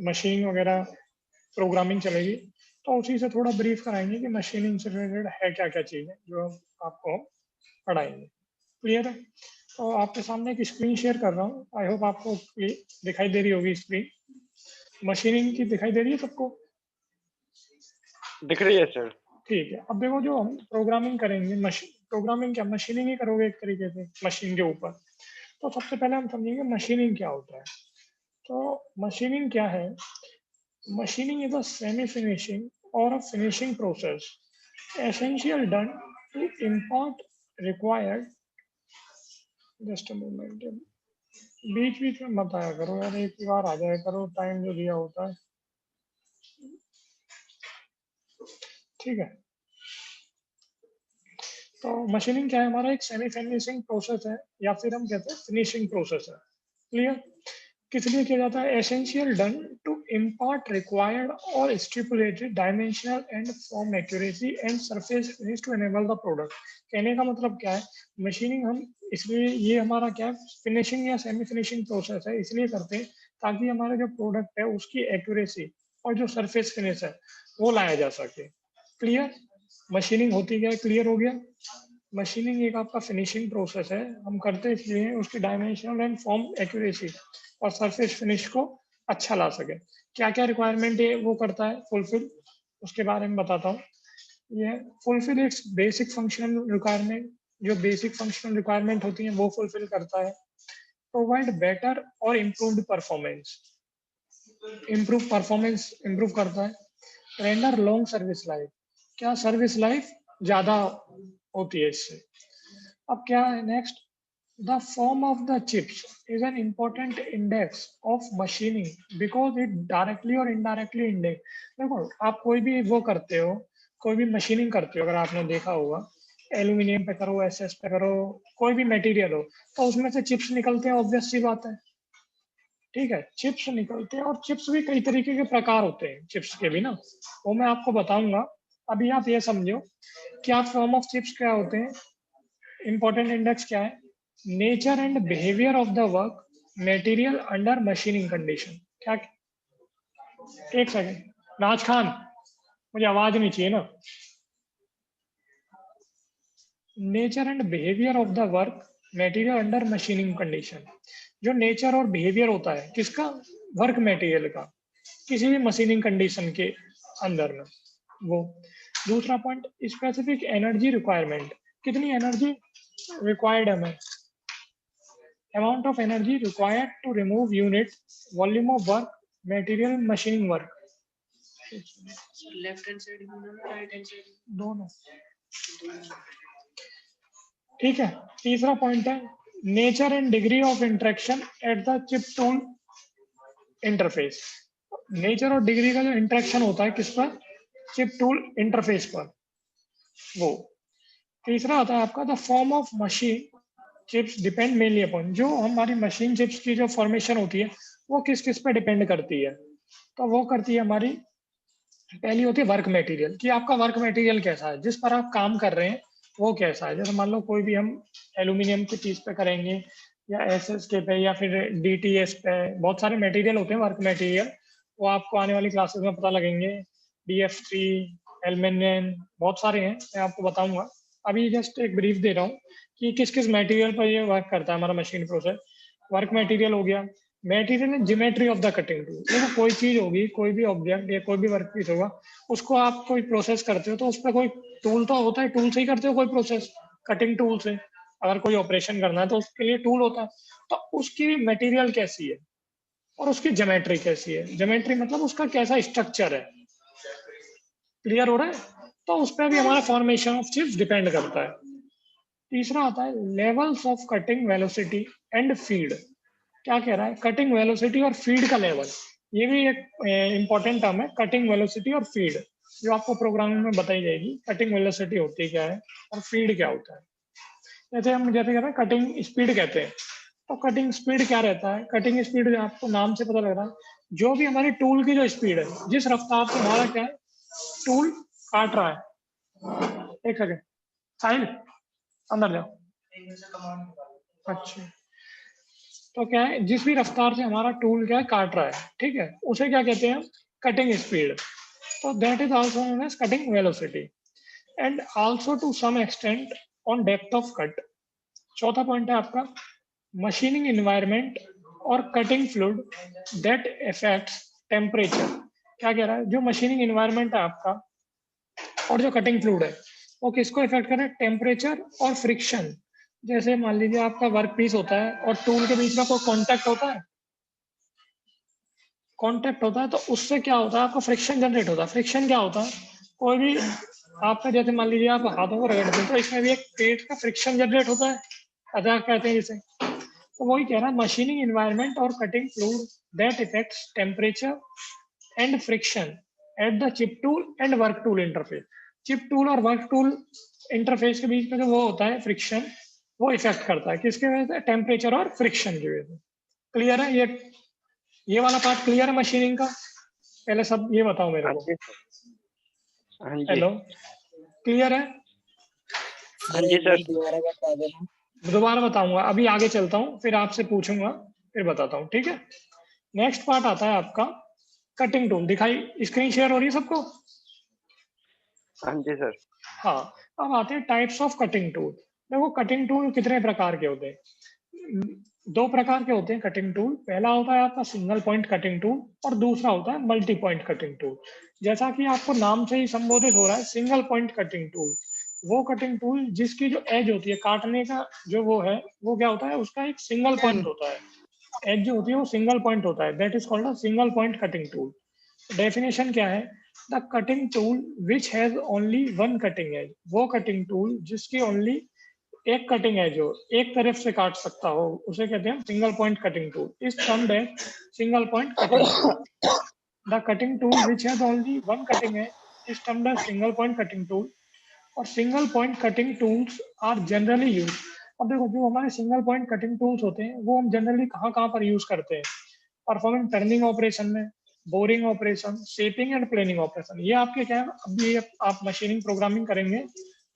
Machine वगैरह programming चलेगी, तो उसी से थोड़ा ब्रीफ कराएंगे कि मशीनिंग से रिलेटेड है क्या क्या चीज़ें जो आपको पढ़ाएंगे। क्लियर है? तो आपके सामने एक स्क्रीन शेयर कर रहा हूँ, आई होप आपको दिखाई दे रही होगी स्क्रीन। मशीनिंग की दिखाई दे रही है सबको? दिख रही है सर। ठीक है। अब देखो, जो हम प्रोग्रामिंग करेंगे, प्रोग्रामिंग क्या, मशीनिंग ही करोगे एक तरीके से मशीन के ऊपर। तो सबसे पहले हम समझेंगे मशीनिंग क्या होता है। तो मशीनिंग क्या है? Machining is a semi-finishing or a finishing process essential done to import required. Just a moment. बीच बीच में मत आया करो यार, एक ही बार आ जाया करो, टाइम जो दिया होता है। ठीक है। तो मशीनिंग क्या है? हमारा एक सेमी फिनिशिंग प्रोसेस है, या फिर हम कहते हैं फिनिशिंग प्रोसेस है। क्लियर? किस लिए किया जाता है? Essential done to impart required और stipulated dimensional and form accuracy and surface finish to enable the product. कहने का मतलब क्या है? मशीनिंग हम इसलिए, ये हमारा क्या है, फिनिशिंग या सेमी फिनिशिंग प्रोसेस है, इसलिए करते हैं ताकि हमारा जो प्रोडक्ट है उसकी एक्यूरेसी और जो सरफेस फिनिश है वो लाया जा सके। क्लियर? मशीनिंग होती क्या है? क्लियर हो गया? मशीनिंग एक आपका फिनिशिंग प्रोसेस है, हम करते इसलिए उसकी डायमेंशनल एंड फॉर्म एक्यूरेसी और सरफेस फिनिश को अच्छा ला सके। क्या क्या रिक्वायरमेंट है वो करता है फुलफिल, उसके बारे में बताता हूँ। ये fulfil it's basic functional requirement, जो बेसिक फंक्शनल रिक्वायरमेंट होती है वो फुलफिल करता है। प्रोवाइड बेटर और इम्प्रूव्ड परफॉर्मेंस, इम्प्रूव करता है। रेंडर लॉन्ग सर्विस लाइफ, क्या सर्विस लाइफ ज्यादा होती है इससे। अब क्या है next? The form of the chips is an important index of machining because it directly और इनडायरेक्टली इंडेक्स। देखो, आप कोई भी वो करते हो, कोई भी मशीनिंग करते हो, अगर आपने देखा होगा, एल्यूमिनियम पे करो, एसएस पे करो, कोई भी मटेरियल हो, तो उसमें से चिप्स निकलते हैं, ऑब्वियस सी बात है। ठीक है, चिप्स निकलते हैं, और चिप्स भी कई तरीके के प्रकार होते हैं चिप्स के भी ना, वो मैं आपको बताऊंगा। अभी आप ये समझो क्या फॉर्म ऑफ चिप्स क्या होते हैं, इंपॉर्टेंट इंडेक्स क्या है, nature and behaviour of the work material under machining condition. क्या? एक सेकंड, नाज खान, मुझे आवाज नहीं चाहिए ना। Nature and behaviour of the work material under machining condition. जो नेचर और बिहेवियर होता है किसका? वर्क मटेरियल का, किसी भी मशीनिंग कंडीशन के अंदर में वो। दूसरा पॉइंट, स्पेसिफिक एनर्जी रिक्वायरमेंट, कितनी एनर्जी रिक्वायर्ड है हमें, amount of energy required to remove unit, volume of work, material machining work. Left hand side right hand side दोनों। ठीक है। तीसरा पॉइंट है nature and degree of interaction at the chip tool interface. Nature और degree का जो interaction होता है किस पर? चिप टूल इंटरफेस पर, वो। तीसरा आता है आपका the form of machine chips depend mainly upon, जो हमारी मशीन चिप्स की जो फॉर्मेशन होती है वो किस किस पे डिपेंड करती है। तो वो करती है हमारी, पहली होती है वर्क मटेरियल, कि आपका वर्क मटेरियल कैसा है, जिस पर आप काम कर रहे हैं वो कैसा है। जैसे मान लो कोई भी हम एल्यूमिनियम की चीज पे करेंगे, या एसएस के पे, या फिर डीटीएस पे, बहुत सारे मटेरियल होते हैं वर्क मटेरियल, वो आपको आने वाली क्लासेस में पता लगेंगे। डीएफ3, एल्यूमिनियम, बहुत सारे हैं, मैं आपको बताऊंगा। अभी जस्ट एक ब्रीफ दे रहा हूँ कि किस किस मटेरियल पर ये वर्क करता है हमारा मशीन प्रोसेस। वर्क मटेरियल हो गया, material and geometry of the cutting tool. देखो, कोई चीज होगी, कोई भी ऑब्जेक्ट या कोई भी वर्क पीस होगा, उसको आप कोई प्रोसेस करते हो तो उस पर कोई टूल तो होता है, टूल से ही करते हो कोई प्रोसेस, कटिंग टूल से। अगर कोई ऑपरेशन करना है तो उसके लिए टूल होता है। तो उसकी मटेरियल कैसी है और उसकी ज्योमेट्री कैसी है, ज्योमेट्री मतलब उसका कैसा स्ट्रक्चर है। क्लियर हो रहा है? तो उस पर भी हमारा फॉर्मेशन ऑफ चिप्स डिपेंड करता है। तीसरा आता है levels of cutting velocity and feed. क्या कह रहा है? कटिंग वेलोसिटी और फीड का लेवल, ये भी एक इंपॉर्टेंट टर्म है, कटिंग वेलोसिटी और फीड, जो आपको प्रोग्रामिंग में बताई जाएगी। कटिंग वेलोसिटी होती क्या है और फीड क्या होता है। जैसे हम जैसे कह रहे हैं कटिंग स्पीड कहते हैं, तो कटिंग स्पीड क्या रहता है? कटिंग स्पीड आपको नाम से पता लग रहा है, जो भी हमारी टूल की जो स्पीड है, जिस रफ्तार से हमारा क्या है टूल काट रहा है। एक सेकेंड, साहिल अंदर जाओ। अच्छा, तो क्या है, जिस भी रफ्तार से हमारा टूल क्या है काट रहा है, ठीक है, उसे क्या कहते हैं, कटिंग स्पीड। तो that is also known as cutting velocity and also to some extent on depth of cut. चौथा पॉइंट है आपका मशीनिंग इन्वायरमेंट और cutting fluid that affects temperature. क्या कह रहा है, जो मशीनिंग इन्वायरमेंट है आपका और जो कटिंग फ्लूइड है वो किसको इफेक्ट कर रहा है, टेम्परेचर और फ्रिक्शन। जैसे मान लीजिए आपका वर्क पीस होता है और टूल के बीच में कोई कांटेक्ट होता है, कांटेक्ट होता है तो उससे क्या होता है, आपको फ्रिक्शन जनरेट होता है। फ्रिक्शन क्या होता है, कोई भी आपका, जैसे मान लीजिए आप हाथों को रगड़ते हैं तो इसमें भी एक पेट का फ्रिक्शन जनरेट होता है, अदा कहते हैं जिसे। तो वही कह रहा है मशीनिंग इन्वायरमेंट और cutting fluid that affects temperature and friction eight the chip tool and work tool interface. Chip tool और वर्क टूल इंटरफेस के बीच में जो वो होता है फ्रिक्शन, वो इफेक्ट करता है किसके वजह से, टेम्परेचर और फ्रिक्शन की वजह से। क्लियर है ये वाला पार्ट क्लियर है मशीनिंग का? पहले सब ये बताओ मेरे को। हाँ जी हेलो, क्लियर है? हाँ जी सर। दोबारा बता देना। दोबारा बताऊंगा, अभी आगे चलता हूँ फिर आपसे पूछूंगा फिर बताता हूँ, ठीक है। नेक्स्ट पार्ट आता है आपका कटिंग टूल। दिखाई, स्क्रीन शेयर हो रही है सबको? हाँ जी सर। हाँ, अब आते हैं टाइप्स ऑफ कटिंग टूल। देखो कटिंग टूल कितने प्रकार के होते हैं, दो प्रकार के होते हैं कटिंग टूल। पहला होता है आपका सिंगल पॉइंट कटिंग टूल और दूसरा होता है मल्टी पॉइंट कटिंग टूल। जैसा कि आपको नाम से ही संबोधित हो रहा है, सिंगल पॉइंट कटिंग टूल वो कटिंग टूल जिसकी जो एज होती है काटने का जो वो है, वो क्या होता है, उसका एक सिंगल पॉइंट होता है। एज जो होती है वो सिंगल पॉइंट होता है, that is called a single point cutting tool. Definition क्या है, the cutting tool which has only one cutting edge. वो कटिंग टूल जिसकी ओनली एक कटिंग एज हो, एक तरफ से काट सकता हो, उसे कहते हैं single point cutting tool. Is termed as single point cutting tool. The cutting tool which has only one cutting edge is termed as single point cutting tool और single point cutting tools are generally use. अब देखो जो हमारे single point cutting tools होते हैं वो हम generally कहाँ कहाँ पर यूज करते हैं, परफॉर्मिंग टर्निंग ऑपरेशन में, boring operation, shaping and planning operation. ये आपके क्या है, अभी आप मशीनिंग प्रोग्रामिंग करेंगे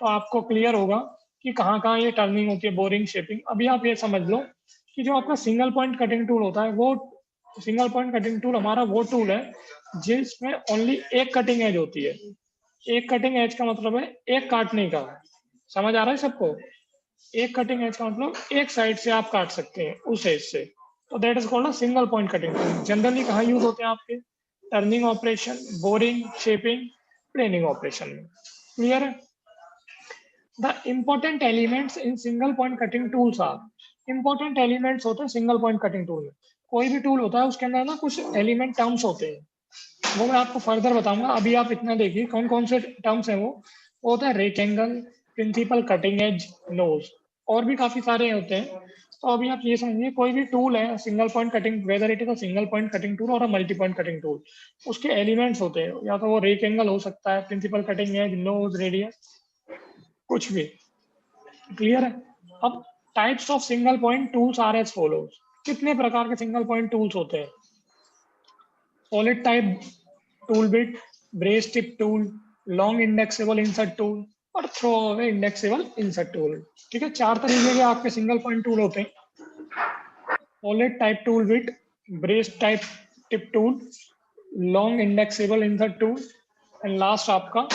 तो आपको क्लियर होगा कि कहाँ कहाँ ये टर्निंग होती है, बोरिंग, शेपिंग। अभी आप ये समझ लो कि जो आपका सिंगल पॉइंट कटिंग टूल होता है, वो सिंगल पॉइंट कटिंग टूल हमारा वो टूल है जिसमें ओनली एक कटिंग एज होती है। एक कटिंग एज का मतलब है एक काटने का। समझ आ रहा है सबको? एक कटिंग एज का मतलब एक साइड से आप काट सकते हैं उस एज से। तो that is called a single point cutting tool. Generally कहाँ यूज होते हैं आपके, turning operation, boring, shaping, planing operation में। क्लियर है? The important elements in single point cutting tools are, important elements होते हैं सिंगल पॉइंट कटिंग टूल में। कोई भी टूल होता है उसके अंदर ना कुछ एलिमेंट टर्म्स होते हैं, वो मैं आपको फर्दर बताऊंगा। अभी आप इतना देखिए कौन कौन से टर्म्स हैं वो होता है rake angle, principal cutting edge, nose, और भी काफी सारे होते हैं। तो अभी आप ये समझिए कोई भी टूल है single point cutting, whether it is a single point cutting tool और a multi point cutting tool, उसके एलिमेंट्स होते हैं, या तो वो रेक एंगल हो सकता है, principal cutting edge, nose, radius, कुछ भी। क्लियर है? अब types of single point tools are as follows. कितने प्रकार के सिंगल पॉइंट टूल्स होते हैं, solid type tool bit, braze tip tool, long indexable insert tool और throw away indexable insert tool. ठीक है, चार तरीके के आपके सिंगल पॉइंट टूल होते हैं, solid type tool bit, braze type tip tool, long indexable insert tool and last आपका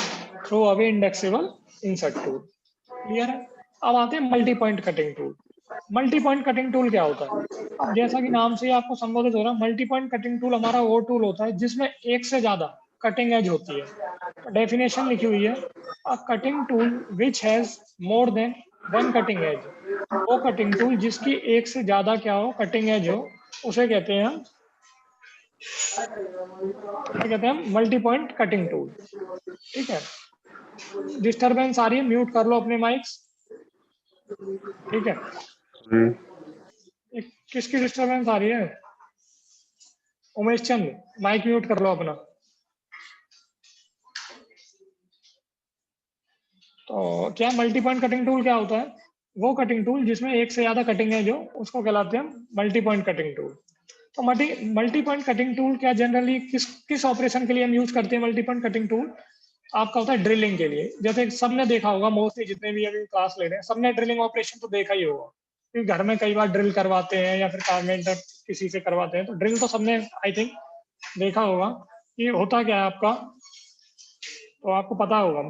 throw away indexable insert tool. Clear है? अब आते हैं multi point cutting tool. Multi point cutting tool क्या होता है? अब जैसा कि नाम से ही आपको संबोधित हो रहा है, मल्टी पॉइंट कटिंग टूल हमारा वो टूल होता है जिसमें एक से ज्यादा कटिंग एज होती है। डेफिनेशन लिखी हुई है, a cutting tool which has more than one cutting edge. वो कटिंग टूल जिसकी एक से ज्यादा क्या हो, कटिंग एज हो, उसे कहते हैं हम, उसे कहते हैं मल्टी पॉइंट कटिंग टूल। ठीक है, डिस्टरबेंस आ रही है, म्यूट कर लो अपने माइक्स। ठीक है, किसकी डिस्टरबेंस आ रही है? उमेश चंद, माइक म्यूट कर लो अपना। तो क्या मल्टी पॉइंट कटिंग टूल क्या होता है? वो कटिंग टूल जिसमें एक से ज्यादा कटिंग है जो, उसको कहलाते हैं मल्टी पॉइंट कटिंग टूल। तो मल्टी पॉइंट कटिंग टूल क्या जनरली किस किस ऑपरेशन के लिए हम यूज करते हैं? मल्टी पॉइंट कटिंग टूल आपका होता है ड्रिलिंग के लिए। जैसे सबने देखा होगा, मोस्टली जितने भी अभी क्लास ले रहे हैं सबने ड्रिलिंग ऑपरेशन तो देखा ही होगा, कि घर में कई बार ड्रिल करवाते हैं या फिर कारपेंटर किसी से करवाते हैं, तो ड्रिल तो सबने आई थिंक देखा होगा कि होता क्या है आपका, तो आपको पता होगा।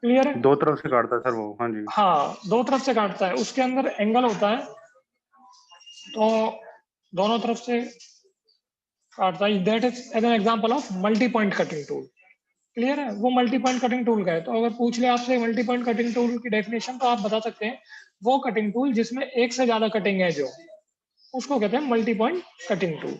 क्लियर है? दो तरफ से काटता है सर वो। हाँ जी। हाँ, दो तरफ से काटता है, उसके अंदर एंगल होता है, तो दोनों तरफ से काटता है। That is as an example of multi point cutting tool. Clear है? वो मल्टी पॉइंट कटिंग टूल का है। तो अगर पूछ ले आपसे मल्टी पॉइंट कटिंग टूल की डेफिनेशन, तो आप बता सकते हैं वो कटिंग टूल जिसमें एक से ज्यादा कटिंग एज हो, उसको कहते हैं मल्टी पॉइंट कटिंग टूल।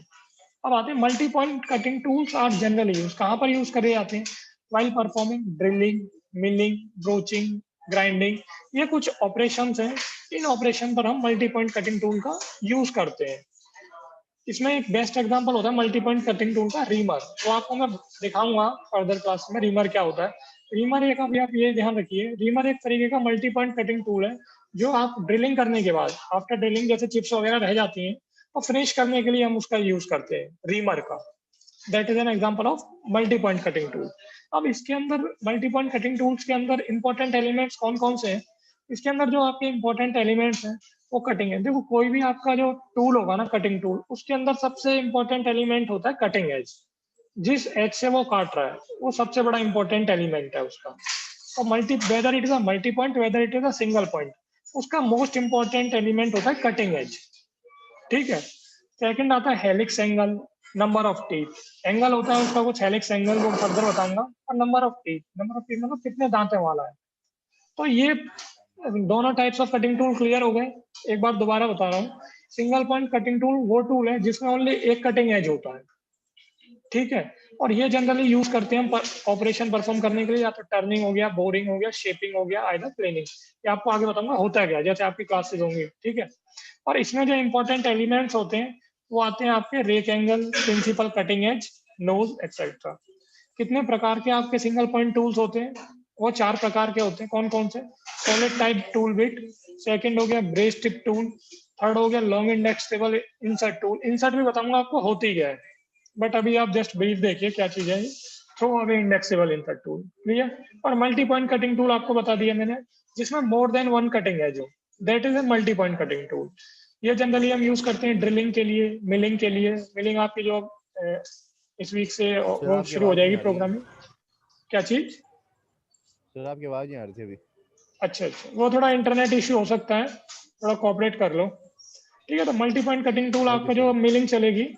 अब आते हैं multi point cutting tools are generally use, कहाँ पर यूज करे जाते हैं? While performing drilling, milling, broaching, grinding, ये कुछ ऑपरेशंस हैं। इन ऑपरेशन पर हम मल्टी पॉइंट कटिंग टूल का यूज करते हैं। इसमें एक बेस्ट एग्जांपल होता है मल्टी पॉइंट कटिंग टूल का रीमर। तो आपको मैं दिखाऊंगा फर्दर क्लास में रीमर क्या होता है। रीमर एक, अभी आप ये ध्यान रखिए, रीमर एक तरीके का मल्टी पॉइंट कटिंग टूल है, जो आप ड्रिलिंग करने के बाद, आफ्टर ड्रिलिंग जैसे चिप्स वगैरह रह जाती हैं, तो फिनिश करने के लिए हम उसका यूज करते हैं, रीमर का। That is an example of multi point cutting tool. अब इसके अंदर मल्टी पॉइंट कटिंग टूल्स के अंदर इंपॉर्टेंट एलिमेंट्स कौन कौन से हैं? इसके अंदर जो आपके इंपॉर्टेंट एलिमेंट्स हैं वो कटिंग है। देखो, कोई भी आपका जो टूल होगा ना, कटिंग टूल, उसके अंदर सबसे इंपॉर्टेंट एलिमेंट होता है कटिंग एज। जिस एज से वो काट रहा है, वो सबसे बड़ा इंपॉर्टेंट एलिमेंट है उसका। तो weather it is a multi point, weather it is a single point, उसका मोस्ट इंपॉर्टेंट एलिमेंट होता है कटिंग एज। ठीक है? सेकंड आता है helix angle, number of teeth. Angle होता है उसका कुछ, हेलिक्स एंगल वो फर्दर बताऊंगा। और number of teeth, number of teeth मतलब कितने दांतों वाला है। तो ये दोनों types of cutting tool clear हो गए। एक बार दोबारा बता रहा हूँ, सिंगल पॉइंट कटिंग टूल वो टूल है जिसमें ओनली एक कटिंग एज होता है। ठीक है? और ये जनरली यूज करते हैं हम ऑपरेशन परफॉर्म करने के लिए, या तो टर्निंग हो गया, बोरिंग हो गया, शेपिंग हो गया, आइदर प्लेनिंग। ये आपको आगे बताऊंगा होता है क्या, जैसे आपकी क्लासेस होंगी। ठीक है? और इसमें जो इंपॉर्टेंट एलिमेंट्स होते हैं वो आते हैं आपके rake angle, principal cutting edge, nose, etcetera. कितने प्रकार के आपके सिंगल पॉइंट टूल्स होते हैं? वो 4 प्रकार के होते हैं। कौन कौन से? Solid type tool bit, second हो गया ब्रेस टिप टूल, थर्ड हो गया long index table insert tool. Insert भी बताऊंगा आपको होती क्या है, बट अभी आप जस्ट ब्रीफ देखिए क्या चीज है। Throw away indexable insert tool. Clear? और मल्टी पॉइंट कटिंग टूल आपको बता दिया मैंने, जिसमें मोर देन वन कटिंग है, जो that is a multi point cutting tool. ये जनरली हम यूज करते हैं ड्रिलिंग के लिए, मिलिंग के लिए। मिलिंग आपकी जो इस वीक से सर वो आपकी शुरू हो आवाज नहीं जाएगी आ रही है। प्रोग्रामिंग। क्या चीज? सर आपकी आवाज नहीं आ रही थी अभी। अच्छा अच्छा, वो थोड़ा इंटरनेट इश्यू हो सकता है, थोड़ा कोऑपरेट कर लो। ठीक है? तो multi point cutting tool okay आपका जो सर। मिलिंग चलेगी,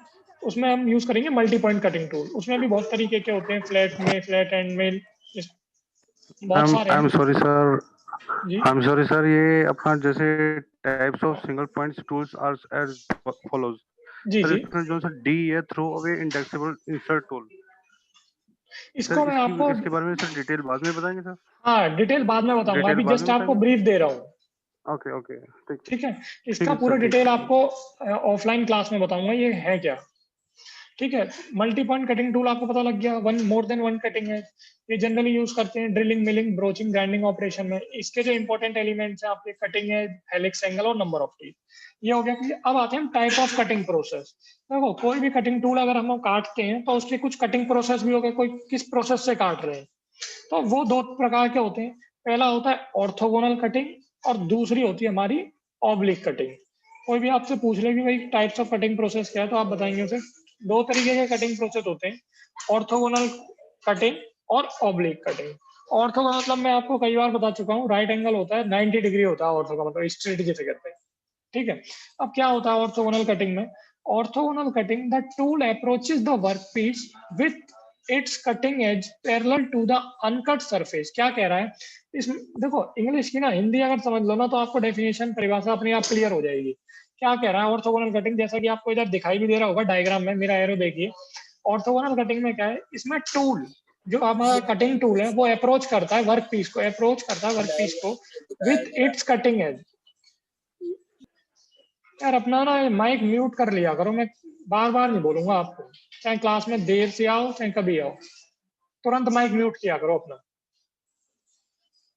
उसमें हम यूज करेंगे मल्टी पॉइंट कटिंग टूल। उसमें भी बहुत तरीके के होते हैं, फ्लैट में, फ्लैट एंड मिल, बहुत सारे आई एम हैं सॉरी सर, जी। आई एम सॉरी सर, ये अपना जैसे types of single points tools are as follows. जी सर जी, इसमें जो सर डी है, throw away indexable insert tool, sir इसको मैं इसकी आपको, इसके बारे में सर डिटेल बाद में बताएंगे सर? हाँ, डिटेल बाद में बताऊंगा, डिटेल अभी बाद जस्ट में आपको बताएंगे। ब्रीफ दे रहा हूँ। ओके ओके, ठीक ठीक है? ठीक इसका है पूरा सर, ठीक डिटेल है। आपको ऑफलाइन क्लास में बताऊंगा ये है क्या। ठीक है? मल्टी पॉइंट कटिंग टूल आपको पता लग गया, one more than one cutting है। ये जनरली यूज करते हैं drilling, milling, broaching, grinding operation में। इसके जो इंपॉर्टेंट एलिमेंट्स हैं आपके कटिंग है, हेलिक्स एंगल और नंबर ऑफ टीथ। ये हो गया कि अब आते हैं टाइप ऑफ कटिंग प्रोसेस। देखो, कोई भी कटिंग टूल अगर हम लोग काटते हैं तो उसके कुछ कटिंग प्रोसेस भी हो गए, कोई किस प्रोसेस से काट रहे हैं। तो वो दो प्रकार के होते हैं। पहला होता है ऑर्थोगोनल कटिंग, और दूसरी होती है हमारी ऑब्लिक कटिंग। कोई भी आपसे पूछ ले कि भाई टाइप्स ऑफ कटिंग प्रोसेस क्या है, तो आप बताएंगे उसे। दो तरीके के कटिंग प्रोसेस होते हैं, ऑर्थोगोनल कटिंग और ऑब्लिक कटिंग। ऑर्थो का मतलब मैं आपको कई बार बता चुका हूँ, राइट एंगल होता है, 90 डिग्री होता है ऑर्थो का मतलब, स्ट्रेट जिसे कहते हैं। ठीक है? अब क्या होता है ऑर्थोगोनल कटिंग में? Orthogonal cutting, the tool approaches the workpiece with its cutting edge parallel to the uncut surface. क्या कह रहा है इसमें? देखो, इंग्लिश की ना हिंदी अगर समझ लो ना, तो आपको डेफिनेशन, परिभाषा अपने आप क्लियर हो जाएगी। क्या कह रहा है ऑर्थोगोनल कटिंग? जैसा कि आपको इधर दिखाई भी दे रहा होगा डायग्राम में, मेरा एरो देखिए। ऑर्थोगोनल कटिंग में क्या है, इसमें टूल, जो हमारा कटिंग टूल है, वो अप्रोच करता है वर्क पीस को, अप्रोच करता है वर्क पीस को विथ इट्स कटिंग एज। यार अपना ना माइक म्यूट कर लिया करो, मैं बार बार नहीं बोलूंगा आपको, चाहे क्लास में देर से आओ चाहे कभी आओ, तुरंत माइक म्यूट किया करो अपना।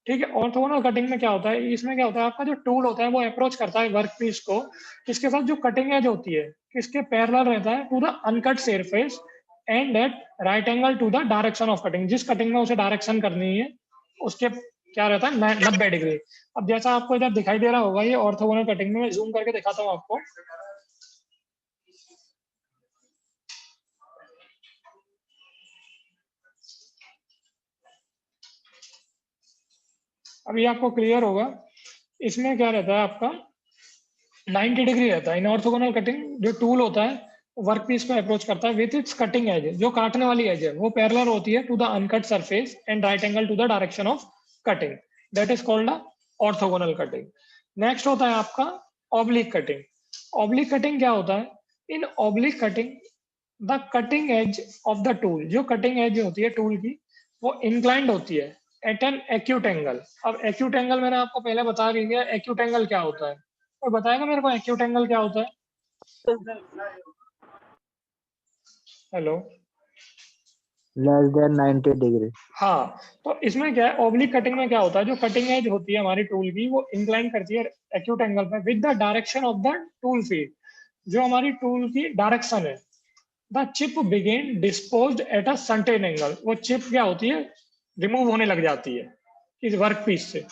ठीक है? ऑर्थोगोनल कटिंग में क्या होता है, इसमें क्या होता है, आपका जो टूल होता है वो अप्रोच करता है वर्क पीस को, इसके साथ जो कटिंग एज होती है किसके पैरेलल रहता है, to the uncut surface and at right angle to the direction of cutting. जिस कटिंग में उसे डायरेक्शन करनी है, उसके क्या रहता है 90 डिग्री। अब जैसा आपको इधर दिखाई दे रहा होगा ये ऑर्थोगोनल कटिंग में, मैं जूम करके दिखाता हूँ आपको। अभी आपको क्लियर होगा। इसमें क्या रहता है आपका 90 डिग्री रहता है। इन ऑर्थोगोनल कटिंग जो टूल होता है वर्क पीस को अप्रोच करता है विथ इट्स कटिंग एज, जो काटने वाली एज है वो पैरेलल होती है to the uncut surface and right angle to the direction of cutting, that is called the orthogonal cutting. Next होता है आपका ऑब्लिक कटिंग। ऑब्लिक कटिंग क्या होता है? इन oblique cutting the cutting edge of the tool, जो cutting edge होती है tool की वो इंक्लाइंड होती है एट एन एक्यूट एंगल। अब एक्यूट एंगल मैंने आपको पहले बता दिया, एक्यूट एंगल क्या होता है, और बताएगा मेरे को एक्यूट एंगल क्या होता है? हेलो। Less than 90 degree. हाँ, तो इसमें क्या है, ऑब्लिक कटिंग में क्या होता है, जो कटिंग एज होती है हमारी टूल की वो इंक्लाइन करती है एक्यूट एंगल पे with the direction of the tool feed. जो हमारी टूल की डायरेक्शन है, the chip begin disposed at a certain angle, वो चिप क्या होती है, रिमूव होने लग जाती है इस वर्क पीस से।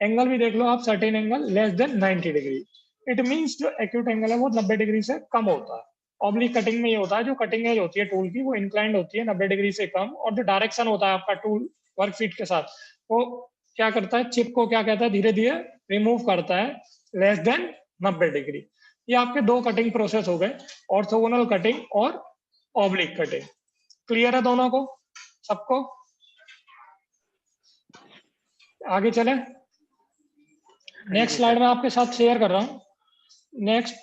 एंगल भी देख लो आप, certain angle less than 90 degree. It means जो एक्यूट एंगल है वो 90 डिग्री से कम होता है। ऑब्लिक कटिंग में ये होता है, जो कटिंग एज होती है टूल की वो इंक्लाइंड होती है 90 डिग्री से कम, और जो डायरेक्शन होता है आपका टूल वर्क फीट के साथ वो क्या करता है, चिप को क्या कहता है, धीरे धीरे रिमूव करता है लेस देन 90 डिग्री। ये आपके दो कटिंग प्रोसेस हो गए, ऑर्थोगोनल कटिंग और ऑब्लिक कटिंग। क्लियर है दोनों को, सबको? आगे चले। नेक्स्ट स्लाइड में आपके साथ शेयर कर रहा हूं। नेक्स्ट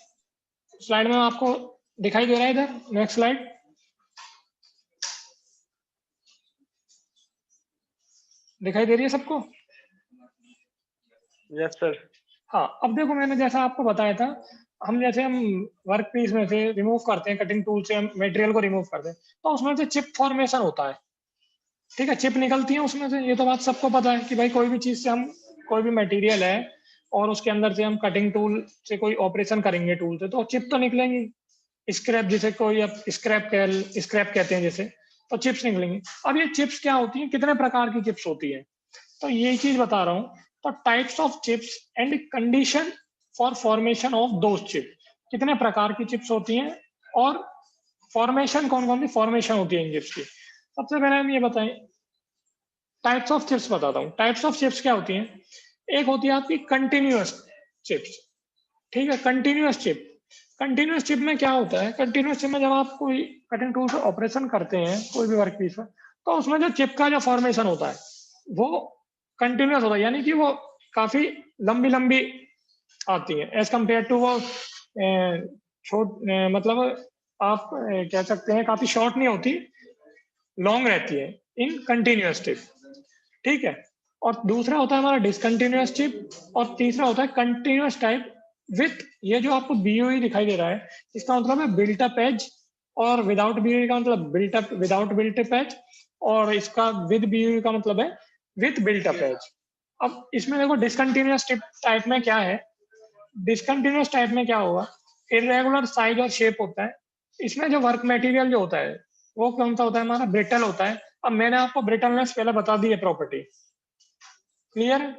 स्लाइड में आपको दिखाई दे रहा है इधर, नेक्स्ट स्लाइड। दिखाई दे रही है सबको? Yes sir. हाँ, अब देखो मैंने जैसा आपको बताया था, हम जैसे हम वर्क पीस में से रिमूव करते हैं, कटिंग टूल से हम मटेरियल को रिमूव करते हैं, तो उसमें से चिप फॉर्मेशन होता है। ठीक है, चिप निकलती है उसमें से, ये तो बात सबको पता है कि भाई कोई भी चीज से हम, कोई भी मटेरियल है और उसके अंदर से हम कटिंग टूल से कोई ऑपरेशन करेंगे टूल से, तो चिप तो निकलेंगी। स्क्रैप, जिसे कोई अब स्क्रैप कहते हैं जैसे, तो चिप्स निकलेंगी। अब ये चिप्स क्या होती हैं, कितने प्रकार की चिप्स होती है, तो ये चीज बता रहा हूँ। तो types of chips and condition for formation of those chip, कितने प्रकार की चिप्स होती हैं और फॉर्मेशन कौन कौन सी फॉर्मेशन होती है इन चिप्स की। सबसे पहले हम ये बताएं, टाइप्स ऑफ चिप्स बताता हूँ। टाइप्स ऑफ चिप्स क्या होती हैं? एक होती है आपकी कंटिन्यूअस चिप्स। ठीक है, कंटिन्यूअस चिप। कंटिन्यूअस चिप में क्या होता है, कंटिन्यूअस चिप में जब आप कोई कटिंग टूल से ऑपरेशन करते हैं कोई भी वर्क पीस में, तो उसमें जो चिप का जो फॉर्मेशन होता है वो कंटिन्यूअस होता है, यानी कि वो काफी लंबी लंबी आती है एज कम्पेयर टू वो मतलब आप कह सकते हैं काफी शॉर्ट नहीं होती, लॉन्ग रहती है इन कंटिन्यूअस चिप। ठीक है, और दूसरा होता है हमारा डिसकंटिन्यूअस चिप, और तीसरा होता है कंटिन्यूअस टाइप विथ, ये जो आपको बीओई दिखाई दे रहा है इसका मतलब है बिल्ट अप एज, और विदाउट बीओई का मतलब built up without built up edge, और इसका विद बीओई का मतलब है विथ बिल्ट अप एज। अब इसमें देखो डिसकंटिन्यूअस टाइप में क्या है, डिसकंटिन्यूअस टाइप में क्या होगा, इरेगुलर साइज और शेप होता है। इसमें जो वर्क मटेरियल जो होता है वो कौन सा होता है, हमारा ब्रिटल होता है। अब मैंने आपको ब्रिटलनेस पहले बता दी है प्रॉपर्टी, क्लियर है?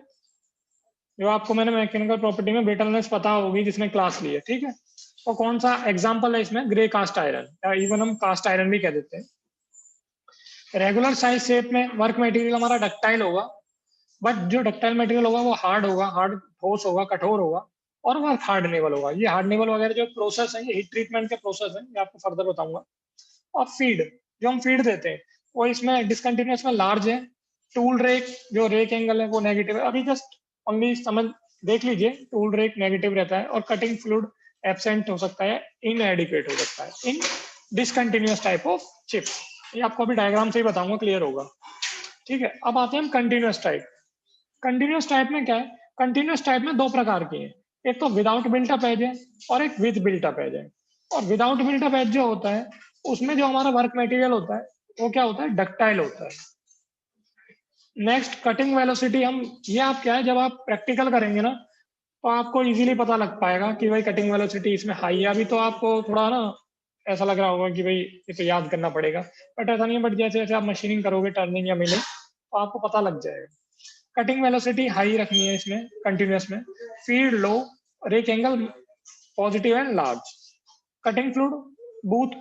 जो आपको मैंने मैकेनिकल प्रॉपर्टी में ब्रिटलनेस पता होगी जिसने क्लास ली है, ठीक है। तो कौन सा एग्जांपल है इसमें, ग्रे कास्ट आयरन, या इवन हम कास्ट आयरन भी कह देते हैं। रेगुलर साइज शेप में वर्क मटेरियल हमारा डक्टाइल होगा, बट जो डक्टाइल मटेरियल होगा वो हार्ड होगा, हार्ड ठोस होगा, कठोर होगा, और वह हार्डनेबल होगा। ये हार्डनेबल वगैरह जो प्रोसेस है, ये हीट ट्रीटमेंट के प्रोसेस है, ये आपको फर्दर बताऊंगा। और फीड, जो हम फीड देते हैं वो इसमें डिसकंटिन्यूअस में लार्ज है। टूल रेक, जो रेक एंगल है वो नेगेटिव है, अभी जस्ट ओनली समझ देख लीजिए, टूल रेक नेगेटिव रहता है, और कटिंग फ्लूइड एब्सेंट हो सकता है, इनएडिक्वेट हो सकता है इन डिसकंटिन्यूअस टाइप ऑफ चिप्स। ये आपको अभी डायग्राम से ही बताऊंगा, क्लियर होगा। ठीक है, अब आते हैं हम कंटिन्यूअस टाइप। कंटिन्यूअस टाइप में क्या है, कंटिन्यूअस टाइप में दो प्रकार की है, एक तो विदाउट बिल्टअप एज है और एक विद बिल्टअप एज है। और विदाउट बिल्टअप एज जो होता है उसमें जो हमारा वर्क मटेरियल होता है वो क्या होता है, डक्टाइल होता है। नेक्स्ट कटिंग वेलोसिटी, हम ये आप क्या है, जब आप प्रैक्टिकल करेंगे ना तो आपको इजीली पता लग पाएगा कि भाई कटिंग वेलोसिटी इसमें हाई है। अभी तो आपको थोड़ा ना ऐसा लग रहा होगा कि भाई ये तो याद करना पड़ेगा, बट ऐसा नहीं है। बट जैसे जैसे आप मशीनिंग करोगे, टर्निंग या मिलिंग, तो आपको पता लग जाएगा। कटिंग वेलोसिटी हाई रखनी है इसमें कंटिन्यूअस में, feed low, rake angle positive and large, cutting fluid both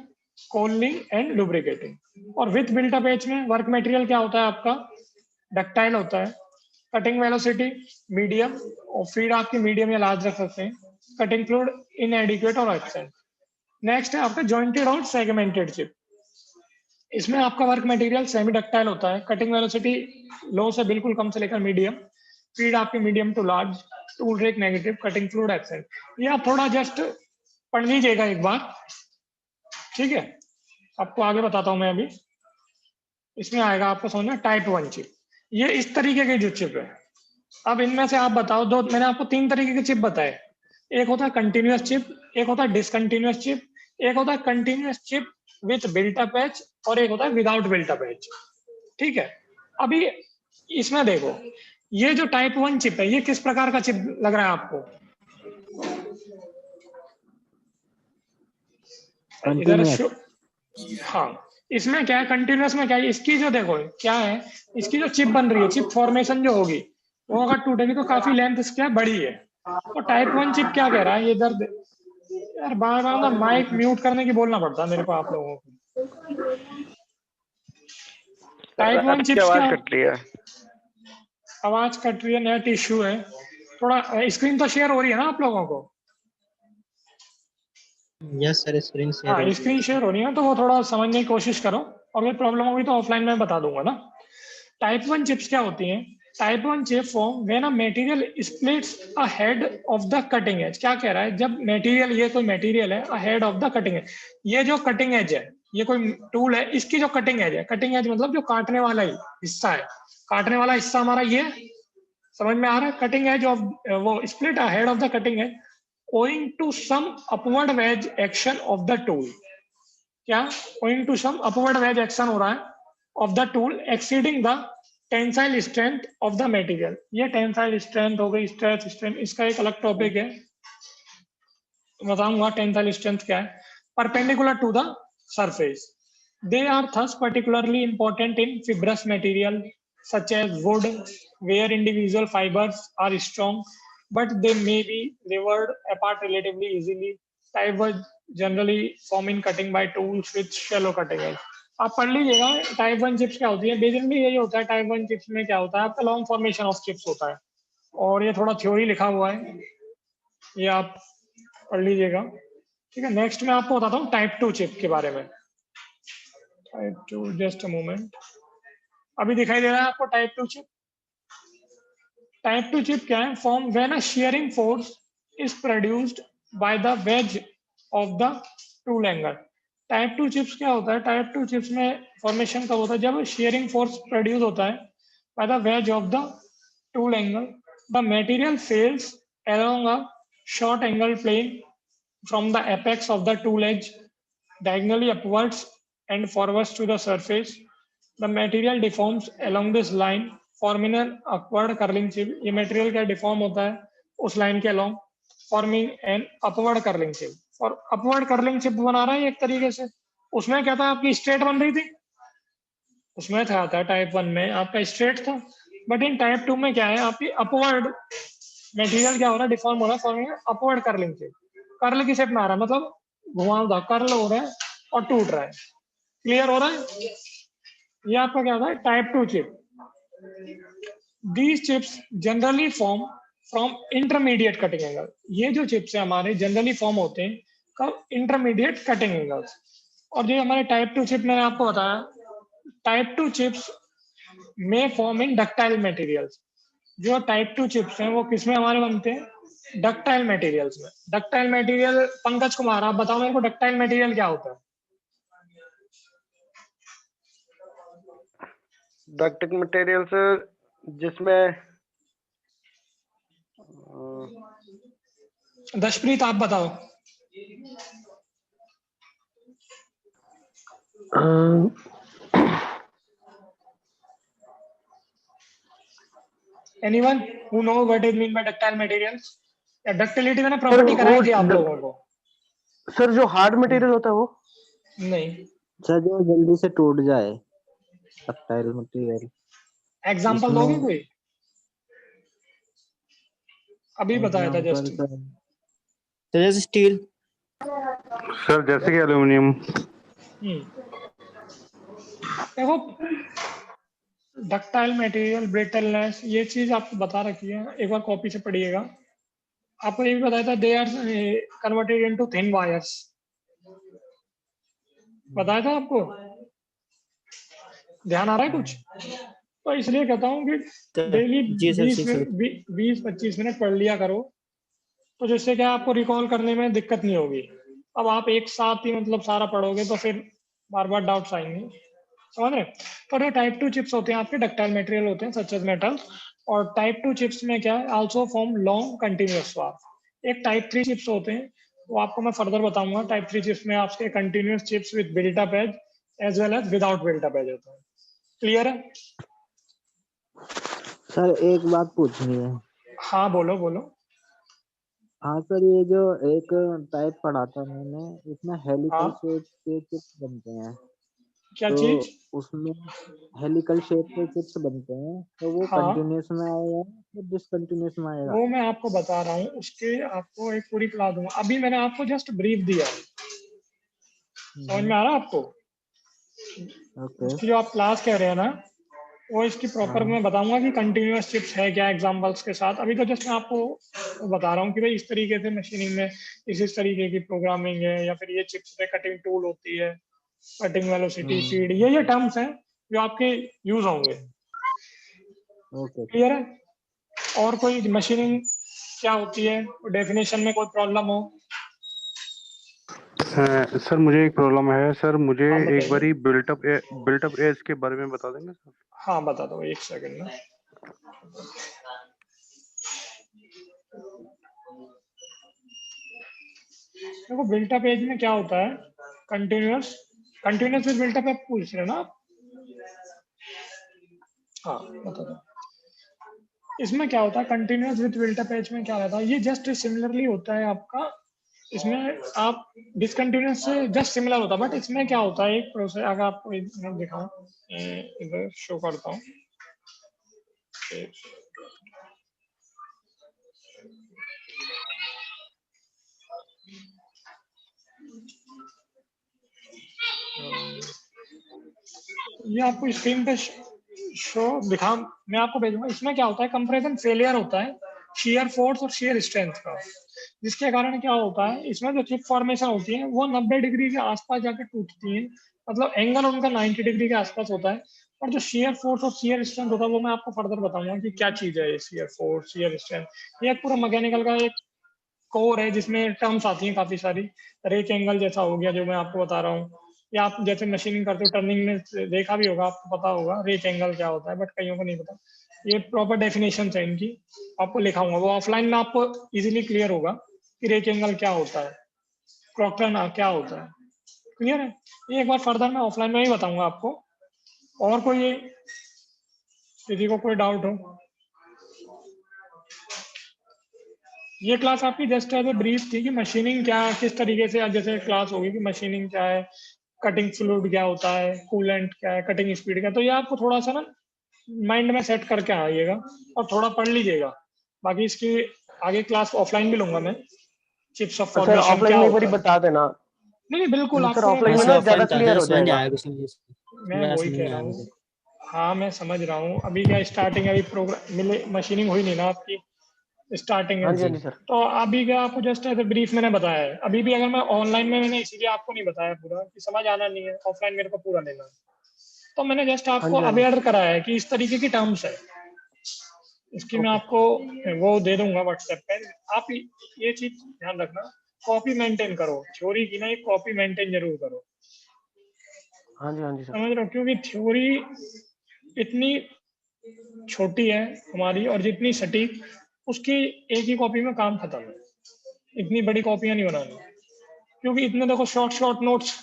cooling and lubricating. और विथ बिल्टअप एज में वर्क मटेरियल क्या होता है आपका, डक्टाइल होता है, कटिंग वेलोसिटी मीडियम और फीड आपकी मीडियम या लार्ज रख सकते हैं, कटिंग फ्लूइड इनएडिक्वेट और एब्सेंट। नेक्स्ट है आपका जॉइंटेड और सेगमेंटेड चिप। इसमें आपका वर्क मटेरियल सेमी डक्टाइल होता है, कटिंग वेलोसिटी लो से बिल्कुल कम से लेकर मीडियम, फीड आपकी medium to large, tool rake negative, cutting fluid absent. ये आप थोड़ा जस्ट पढ़ लीजिएगा एक बार, ठीक है। आपको आगे बताता हूं मैं अभी। इसमें आएगा आपको समझना टाइप 1 चिप, ये इस तरीके की जो चिप है। अब इनमें से आप बताओ, दो मैंने आपको 3 तरीके के चिप बताए, एक होता है कंटिन्यूअस चिप, एक होता है डिसकंटिन्यूअस चिप, एक होता है continuous chip with built up edge, और एक होता है विदाउट बिल्टअप एज, ठीक है। अभी इसमें देखो, ये जो टाइप 1 चिप है, ये किस प्रकार का चिप लग रहा है आपको? इधर Continuous। हाँ, इसमें क्या है, कंटिन्यूअस में क्या है, इसकी जो देखो क्या है, इसकी जो चिप बन रही है, चिप फॉर्मेशन जो होगी वो अगर टूटेगी तो काफी लेंथ इसकी बड़ी है। तो टाइप 1 चिप क्या कह रहा है, ये इधर यार बार बार ना माइक म्यूट करने की बोलना पड़ता है मेरे को आप लोगों को। टाइप 1 आपकी चिप्स आवाज क्या, कट रही है। आवाज कट रही है, नेट इश्यू है थोड़ा। स्क्रीन तो शेयर हो रही है ना आप लोगों को? यस सर, स्क्रीन शेयर हाँ, हो रही स्क्रीन शेयर हो रही है तो वो थोड़ा समझने की कोशिश करो, और कोई प्रॉब्लम होगी तो ऑफलाइन में बता दूंगा ना। टाइप 1 चिप्स क्या होती हैं? Type 1 chip form when a material splits ahead of the cutting edge. क्या कह रहा है, जब मटेरियल, ये कोई मटेरियल है ahead of the cutting edge, ये जो कटिंग एज है, ये कोई टूल है, इसकी जो कटिंग एज है, कटिंग एज मतलब जो काटने वाला ही हिस्सा है, काटने वाला हिस्सा हमारा ये समझ में आ रहा है, कटिंग एज ऑफ वो split ahead of the cutting edge owing to some upward wedge action of the tool। क्या owing to some upward wedge action हो रहा है of the tool exceeding the tensile strength of the material। ये tensile strength हो गई, stress strength, इसका एक अलग टॉपिक है, बताऊंगा tensile strength क्या है। perpendicular to the surface, they are thus particularly important in fibrous material such as wood where individual fibers are strong but they may be levered apart relatively easily। Type 1 generally form in cutting by tools with shallow cutting edge। आप पढ़ लीजिएगा type 1 chips क्या होती है। Basically यही होता है, type 1 chips में क्या होता है, आपका लॉन्ग फॉर्मेशन ऑफ चिप्स होता है, और ये थोड़ा थ्योरी लिखा हुआ है, ये आप पढ़ लीजिएगा, ठीक है। नेक्स्ट मैं आपको बताता हूँ टाइप 2 चिप के बारे में। टाइप 2, जस्ट अ मोमेंट, अभी दिखाई दे रहा है आपको टाइप 2 चिप? टाइप 2 चिप क्या है? Form when a shearing force is produced by the wedge of the tool angle। Type 2 chips क्या होता है? टाइप 2 चिप्स में फॉर्मेशन कब होता है? जब shearing force प्रोड्यूस होता है by the wedge of the tool angle, the material fails along a short angle plane from the apex of the tool edge diagonally upwards and forwards to the surface। The material deforms along this line forming an upward curling chip। ये material क्या deform होता है उस line के along, forming an upward curling chip. और upward curling chip बना रहा है एक तरीके से। उसमें क्या था, आपकी स्ट्रेट बन रही थी, उसमें था टाइप 1 में आपका स्ट्रेट था, बट इन टाइप 2 में क्या है, आपकी अपवर्ड मटेरियल क्या हो रहा है, डिफॉर्म हो रहा है, forming upward curling chip. Curl की शेप में आ रहा है, मतलब घुमावदार कर्ल हो रहा है और टूट रहा है। क्लियर हो रहा है? ये आपका क्या होता है, type 2 chip. These chips generally form from intermediate cutting angle। ये जो चिप्स है हमारे जनरली फॉर्म होते हैं कब? Intermediate cutting angles. और जो हमारे टाइप 2 चिप मैंने आपको बताया, टाइप 2 चिप्स में फॉर्म इन डक्टाइल मटेरियल्स। जो टाइप 2 चिप्स हैं वो किसमें हमारे बनते हैं? डक्टाइल मटेरियल्स में। डक्टाइल मटेरियल, पंकज कुमार आप बताओ मेरे को, डक्टाइल मटेरियल क्या होता है? डक्टिक मटेरियल्स जिसमें दशप्रीत आप बताओ। Anyone who know what is mean by ductile materials? या डक्टिलिटी मैंने प्रॉपर्टी कराई थी आप लोगों को? सर जो हार्ड मटेरियल होता है वो? नहीं। सर जो जल्दी से टूट जाए, डक्टाइल मटेरियल। एग्जांपल दोगे कोई? अभी बताया था एग्जाम्पल जस्ट। सर जैसे स्टील। सर जैसे कि एल्यूमिनियम। देखो डक्टाइल मटेरियल, ब्रिटलनेस, ये चीज आपको बता रखी है, एक बार कॉपी से पढ़िएगा। आपको ये भी बताया था they are converted into thin wires, बताया था आपको, ध्यान आ रहा है कुछ? तो इसलिए कहता हूँ कि डेली जी सर, जी सर। 20-25 मिनट पढ़ लिया करो, तो जिससे क्या आपको रिकॉल करने में दिक्कत नहीं होगी। अब आप एक साथ ही मतलब सारा पढ़ोगे तो फिर बार बार डाउट्स आएंगे, समझ रहे? तो जो टाइप 2 चिप्स होते हैं आपके डक्टाइल मटेरियल होते हैं सच एज मेटल, और टाइप 2 चिप्स में क्या है, also form long continuous swap. एक टाइप 3 चिप्स होते हैं, वो आपको मैं फर्दर बताऊंगा। टाइप 3 चिप्स में आपके continuous chips with built up edge as well as without built up edge होता है। क्लियर है? सर एक बात पूछनी है। हाँ बोलो बोलो। हाँ सर, ये जो एक टाइप पढ़ा था मैंने, इसमें हेलिकल हाँ शेप के चिप्स बनते हैं, क्या तो चीज? उसमें हेलिकल शेप के चिप्स बनते हैं, तो वो हाँ कंटिन्यूअस में आएगा या डिसकंटिन्यूअस में आएगा? वो मैं आपको बता रहा हूँ, उसके आपको एक पूरी क्लास दूंगा। अभी मैंने आपको जस्ट ब्रीफ दिया है, समझ में आ रहा है आपको? ओके। उसकी जो आप क्लास कह रहे हैं ना, वो इसकी प्रॉपर हाँ। मैं बताऊंगा कि कंटिन्यूअस चिप्स है क्या एग्जांपल्स के साथ। अभी तो जस्ट मैं आपको बता रहा हूँ कि भाई इस तरीके से मशीनिंग में इस तरीके की प्रोग्रामिंग है, या फिर ये चिप्स में कटिंग टूल होती है, कटिंग वेलोसिटी, फीड, ये टर्म्स हैं जो आपके यूज होंगे। ओके। क्लियर है? और कोई मशीनिंग क्या होती है, डेफिनेशन में कोई प्रॉब्लम हो? सर मुझे एक प्रॉब्लम है सर, मुझे हाँ एक बताइए। बारी बिल्टअप एज के बारे में बता देंगे सर? हाँ बता दो, एक सेकंड में। देखो बिल्टअप एज में क्या होता है, कंटिन्यूअस कंटिन्यूअस विद बिल्टअप आप पूछ रहे हो ना आप? हाँ बता दो। इसमें क्या होता है कंटिन्यूअस विद बिल्टअप एज में क्या रहता है, ये जस्ट सिमिलरली होता है आपका। इसमें आप डिसकंटिन्यूअस से जस्ट सिमिलर होता है, बट इसमें क्या होता है एक प्रोसेस, अगर आपको एक मिनट दिखाऊं, इधर शो करता हूँ। ये आपको स्क्रीन पे शो दिखा, मैं आपको भेजूंगा। इसमें क्या होता है, कंप्रेशन फेलियर होता है शेयर फोर्स और शेयर स्ट्रेंथ का, जिसके कारण क्या होता है, इसमें जो चिप फॉर्मेशन होती है वो 90 डिग्री के आसपास जाके टूटती है, मतलब एंगल उनका 90 डिग्री के आसपास होता है। और जो शेयर फोर्स और शेयर स्ट्रेंथ होता है वो मैं आपको फर्दर बताऊंगा कि क्या चीज है ये शेयर फोर्स, शेयर स्ट्रेंथ। ये एक पूरा मैकेनिकल का एक कोर है जिसमें टर्म्स आती हैं काफी सारी। रेक एंगल जैसा हो गया जो मैं आपको बता रहा हूँ, या आप जैसे मशीनिंग करते हो टर्निंग में देखा भी होगा, आपको पता होगा रेक एंगल क्या होता है, बट कईयों को नहीं पता। ये प्रॉपर डेफिनेशन है इनकी, आपको लिखाऊंगा, वो ऑफलाइन में आपको इजीली क्लियर होगा कि रेक एंगल क्या होता है, क्रॉकटन क्या होता है। क्लियर है? ये एक बार फर्दर मैं ऑफलाइन में ही बताऊंगा आपको। और कोई किसी को कोई डाउट हो? ये क्लास आपकी जस्ट एज ए ब्रीफ थी कि मशीनिंग क्या, किस तरीके से, जैसे क्लास होगी कि मशीनिंग क्या है, कटिंग फ्लूइड क्या होता है, कूलेंट क्या है, कटिंग स्पीड क्या, तो ये आपको थोड़ा सा ना माइंड में सेट करके आइएगा और थोड़ा पढ़ लीजिएगा। बाकी इसकी आगे क्लास ऑफलाइन भी लूंगा मैं, chips of sir formation offline क्या में एक बार होता है। बता देना। नहीं नहीं बिल्कुल सर आपको मैं ऑफलाइन में पूरा, ऐसे ना ज्यादा ऑफलाइन था क्लियर सर, हो समझ नहीं जाएगा। आएगा, मैं मेरा वही समझ कह नहीं रहा आया हूँ। मुझे। हाँ मैं समझ रहा हूँ, अभी क्या स्टार्टिंग अभी प्रोग्राम मिले, मशीनिंग हुई नहीं ना आपकी, स्टार्टिंग हाँ है। जी हाँ जी। जी सर। तो अभी क्या आपको जस्ट एज ब्रीफ मैंने बताया है, अभी भी अगर मैं ऑनलाइन में, मैंने इसीलिए आपको नहीं बताया पूरा कि समझ आना नहीं है, ऑफलाइन मेरे को पूरा लेना है। तो मैंने जस्ट हाँ आपको जी हाँ जी अवेयर कराया है कि इस तरीके की टर्म्स है। इसकी मैं ओके। आपको वो दे दूंगा व्हाट्सएप पे। आप ये चीज ध्यान रखना, कॉपी मेंटेन करो, थ्योरी की ना एक कॉपी मेंटेन जरूर करो। हाँ जी सर। समझ रहे हो? क्योंकि थ्योरी इतनी छोटी है हमारी, और जितनी सटीक, उसकी एक ही कॉपी में काम खत्म है। इतनी बड़ी कॉपियां नहीं बनानी, क्योंकि इतने देखो शॉर्ट शॉर्ट नोट्स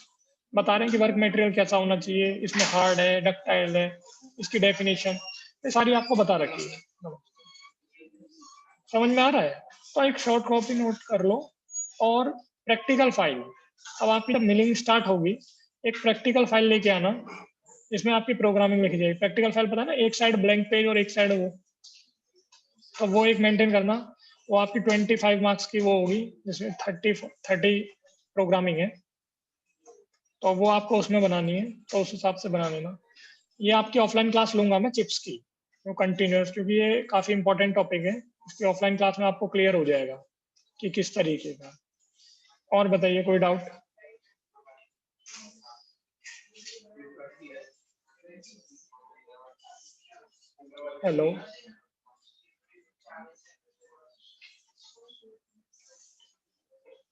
बता रहे हैं कि वर्क मटेरियल कैसा होना चाहिए, इसमें हार्ड है, डक्टाइल है, इसकी डेफिनेशन, ये सारी आपको बता रखी है। समझ में आ रहा है? तो एक शॉर्ट कॉपी नोट कर लो, और प्रैक्टिकल फाइल, अब आपकी जब मिलिंग स्टार्ट होगी, एक प्रैक्टिकल फाइल लेके आना, इसमें आपकी प्रोग्रामिंग लिखी जाएगी। प्रैक्टिकल फाइल पता है ना, एक साइड ब्लैंक पेज और एक साइड वो, तो वो एक मेंटेन करना। वो आपकी 25 मार्क्स की वो होगी, जिसमें 30 प्रोग्रामिंग है, तो वो आपको उसमें बनानी है, तो उस हिसाब से बना लेना। ये आपकी ऑफलाइन क्लास लूंगा मैं चिप्स की, वो कंटिन्यूस, क्योंकि ये काफी इंपॉर्टेंट टॉपिक है। उसकी ऑफलाइन क्लास में आपको क्लियर हो जाएगा कि किस तरीके का। और बताइए कोई डाउट? हेलो,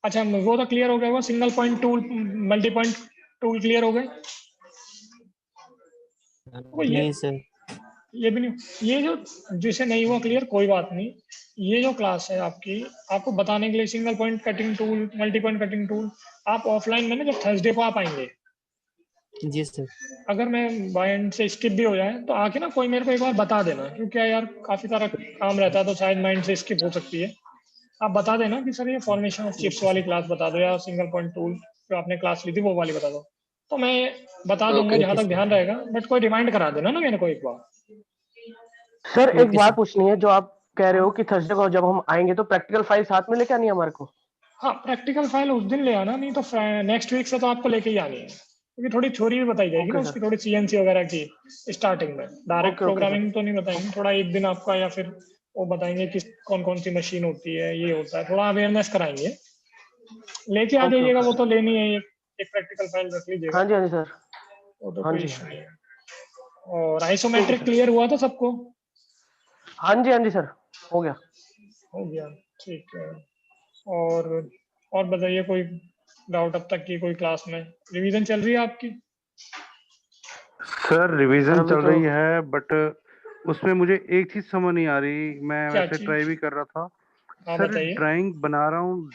अच्छा वो तो क्लियर हो गया होगा, single point tool, multi point tool clear हो गए? तो नहीं सर। ये भी नहीं, ये जो जिसे नहीं हुआ क्लियर कोई बात नहीं, ये जो क्लास है आपकी, आपको बताने के लिए single point cutting tool, multi point cutting tool, आप ऑफलाइन में ना जब थर्सडे को आप आएंगे, जी सर। अगर मैं बाय एंड से स्किप भी हो जाए तो आके ना कोई मेरे को एक बार बता देना, क्योंकि क्या यार काफी सारा काम रहता है तो शायद माइंड से स्किप हो सकती है। आप बता देना कि सर ये फॉर्मेशन ऑफ चिप्स वाली क्लास बता दो, या सिंगल पॉइंट टूल जो आपने क्लास ली थी वो वाली बता दो, तो मैं बता दूंगा जहां तक ध्यान रहेगा, बट कोई रिमाइंड करा देना ना मेरे को एक बार। सर एक ओके बात सर। पूछनी है, जो आप कह रहे हो कि थर्सडे को जब हम आएंगे तो प्रैक्टिकल फाइल साथ में लेके आनी है हमारे को? हाँ, प्रैक्टिकल फाइल उस दिन ले आना, नहीं तो नेक्स्ट वीक से तो आपको लेके ही आनी है, क्योंकि थोड़ी थ्योरी भी बताई जाएगी ना ओके उसकी, सर। थोड़ी सीएनसी वगैरह की स्टार्टिंग में। Direct okay okay sir. Programming तो नहीं बताएंगे, थोड़ा एक दिन आपका, या फिर वो बताएंगे कि कौन कौन सी मशीन होती है, ये होता है, थोड़ा अवेयरनेस कराएंगे। लेके आ ओके जाइएगा, ओके वो सर। तो लेनी है, एक प्रैक्टिकल फाइल रख लीजिएगा, हाँ जी हाँ जी सर। वो तो हाँ कोई जी इशू हाँ। नहीं है। और ठीक है आइसोमेट्रिक सर। क्लियर हुआ था सबको? हाँ जी सर, हो गया। हो गया, ठीक है। और और बताइए कोई डाउट अब तक की, कोई क्लास में रिवीजन चल रही है आपकी? सर सर रिवीजन अभी चल तो रही है, बट उसमें मुझे एक चीज समझ नहीं आ रही, मैं क्या वैसे ट्राई चीज? भी कर रहा था। हाँ सर बताइए। ड्राइंग बना रहा हूँ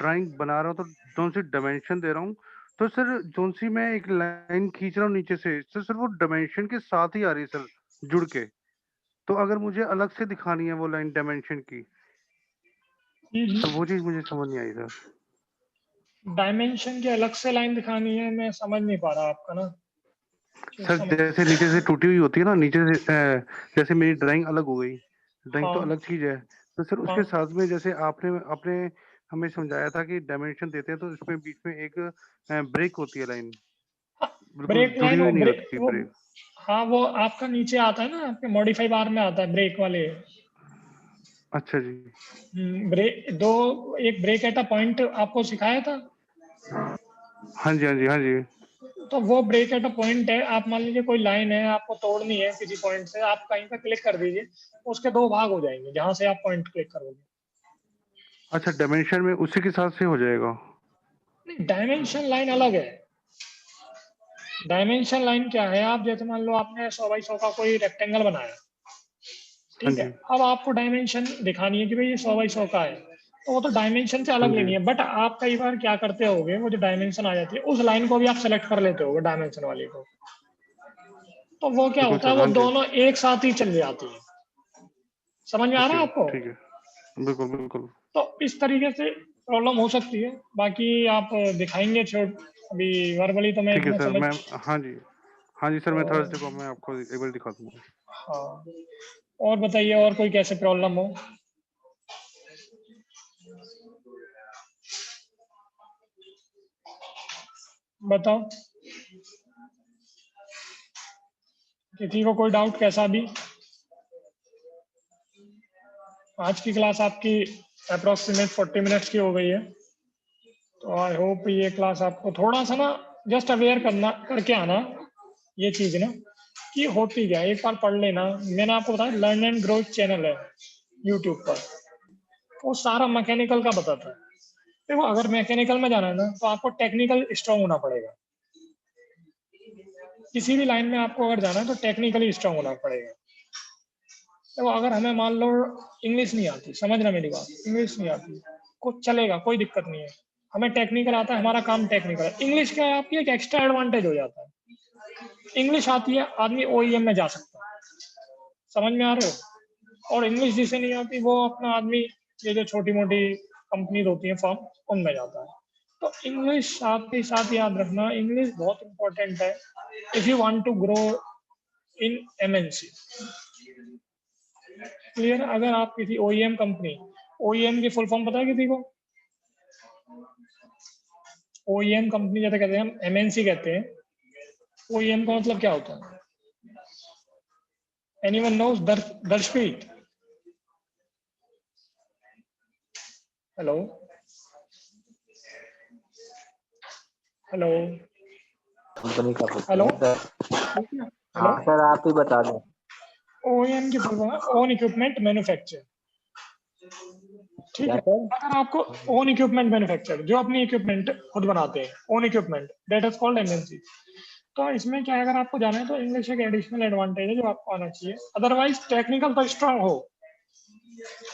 तो जोन सी डायमेंशन दे रहा हूँ, तो सर जोन सी मैं एक लाइन खींच रहा हूँ नीचे से, तो सर वो डायमेंशन के साथ ही आ रही है सर, जुड़ के। तो अगर मुझे अलग से दिखानी है वो लाइन डायमेंशन की, तो वो चीज मुझे समझ नहीं आई सर। डायमेंशन की अलग से लाइन दिखानी है, मैं समझ नहीं पा रहा आपका ना, क्यों सर समझ। जैसे नीचे से टूटी हुई होती है ना, नीचे से जैसे मेरी ड्राइंग अलग हो गई, ड्राइंग तो हाँ अलग चीज है, तो सर उसके हाँ, साथ में जैसे आपने आपने हमें समझाया था कि डायमेंशन देते हैं तो इसमें बीच में एक ब्रेक होती है लाइन, बिल्कुल ब्रेक जुड़ी लाइन, वो हुई नहीं ब्रेक होती वो, ब्रेक। हाँ वो आपका नीचे आता है ना, आपके मॉडिफाई बार में आता है ब्रेक वाले। अच्छा जी। ब्रेक दो, एक ब्रेक एट अ पॉइंट आपको सिखाया था, हाँ जी हाँ जी हाँ जी। तो वो ब्रेक एट अ पॉइंट है। आप मान लीजिए कोई लाइन है, आपको तोड़नी है किसी पॉइंट से, आप कहीं पे क्लिक कर दीजिए, उसके दो भाग हो जाएंगे जहां से आप पॉइंट क्लिक करोगे। अच्छा डायमेंशन में उसी के साथ से हो जाएगा। नहीं, डायमेंशन लाइन अलग है। डायमेंशन लाइन क्या है, आप जैसे मान लो आपने 100 बाई 100 का कोई रेक्टेंगल बनाया, हाँ ठीक है, जी। अब आपको डायमेंशन दिखानी है कि भाई ये 100 बाई 100 का है, तो वो तो डायमेंशन से हाँ अलग जी। लेनी है। बट आप कई बार क्या करते होगे, वो जो डायमेंशन आ जाती है उस लाइन को भी आप सेलेक्ट कर लेते होगे, डायमेंशन वाली को, तो वो क्या बिल्कुल होता है, सर, वो हाँ जी। दोनों एक साथ ही चल जाती है। समझ में आ रहा ओके है आपको? ठीक है। बिल्कुल बिल्कुल। तो इस तरीके से प्रॉब्लम हो सकती है। बाकी आप दिखाएंगे छोड़, अभी वर्बली तो मैं ठीक है इतना सर, समझ। मैं हाँ जी, हाँ जी सर, मैं और थर्सडे को मैं आपको एक बार दिखा दूंगा। हाँ, और बताइए और कोई कैसे प्रॉब्लम हो? बताओ, किसी को कोई डाउट कैसा भी? आज की क्लास आपकी अप्रोक्सीमेट 40 मिनट्स की हो गई है, तो आई होप ये क्लास आपको थोड़ा सा ना जस्ट अवेयर करना, करके आना ये चीज ना, कि होती क्या है, एक बार पढ़ लेना। मैंने आपको बताया लर्न एंड ग्रोथ चैनल है यूट्यूब पर, वो सारा मैकेनिकल का बताता है। देखो अगर मैकेनिकल में जाना है ना, तो आपको टेक्निकल स्ट्रांग होना पड़ेगा। किसी भी लाइन में आपको अगर जाना है तो टेक्निकली स्ट्रांग होना पड़ेगा। तो अगर हमें मान लो इंग्लिश नहीं आती, समझना मेरी बात, इंग्लिश नहीं आती, कुछ चलेगा, कोई दिक्कत नहीं है। हमें टेक्निकल आता है, हमारा काम टेक्निकल है। इंग्लिश क्या है आपकी एक एक्स्ट्रा एडवांटेज हो जाता है। इंग्लिश आती है, आदमी ओईएम में जा सकता है। समझ में आ रहे हो? और इंग्लिश जिसे नहीं आती वो अपना आदमी, ये जो छोटी मोटी कंपनीज होती है फर्म, उनमें जाता है। तो इंग्लिश साथ ही साथ याद रखना, इंग्लिश बहुत इंपॉर्टेंट है if you want to grow in MNC. Clear? अगर आप किसी ओईएम कंपनी OEM की फुल फॉर्म पता है किसी को? OEM कंपनी जैसे कहते हैं हम, MNC कहते हैं। OEM का मतलब क्या होता है? Anyone knows? Darshpreet? Hello hello company का पूछते हेलो हैं सर। हेलो। हाँ सर, आप ही बता दें। OEM की full form own equipment manufacture. ठीक क्या है, सर? अगर आपको ओन इक्विपमेंट मैन्युफैक्चर, जो अपनी इक्विपमेंट खुद बनाते हैं, own equipment, that is called MNC। तो इसमें क्या है, अगर आपको जाना है तो इंग्लिश एक एडिशनल एडवांटेज है जो आपको आना चाहिए। अदरवाइज टेक्निकल तो स्ट्रांग हो,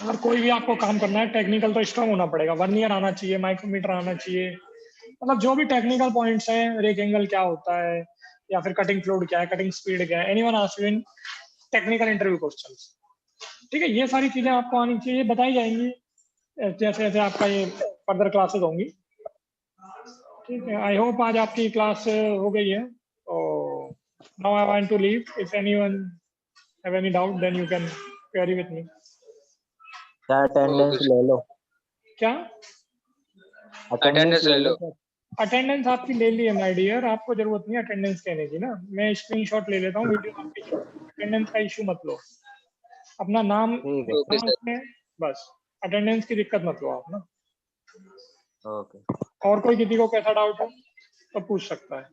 अगर कोई भी आपको काम करना है टेक्निकल तो स्ट्रांग होना पड़ेगा। वर्नियर आना चाहिए, माइक्रोमीटर आना चाहिए, मतलब जो भी टेक्निकल पॉइंट्स हैं, रेक एंगल क्या होता है, या फिर कटिंग फ्लूइड क्या है, कटिंग स्पीड क्या है, anyone ask you in technical interview questions. ठीक है, ये सारी चीजें आपको आनी चाहिए, बताई जाएंगी जैसे जैसे आपका ये फर्दर क्लासेस होंगी। ठीक है, आई होप आज आपकी क्लास हो गई है। तो now I want to leave, if anyone have any doubt then you can query with me. Sir attendance ले लो। क्या? अटेंडेंस ले लो सर। अटेंडेंस आपकी ले ली है माय डियर, आपको जरूरत नहीं अटेंडेंस कहने की ना, मैं स्क्रीनशॉट ले लेता हूँ वीडियो आपकी। अटेंडेंस का इशू मत लो, अपना नाम ठीक है लिखना उसमें, बस अटेंडेंस की दिक्कत मत लो आप ना। ओके। और कोई किसी को कैसा डाउट हो तो पूछ सकता है।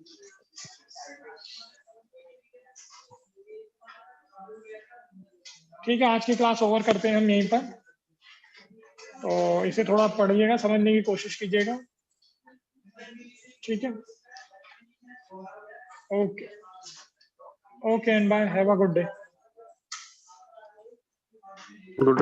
ठीक है, आज की क्लास ओवर करते हैं हम यहीं पर। तो इसे थोड़ा पढ़िएगा, समझने की कोशिश कीजिएगा। ठीक है, okay okay and bye, have a good day. Good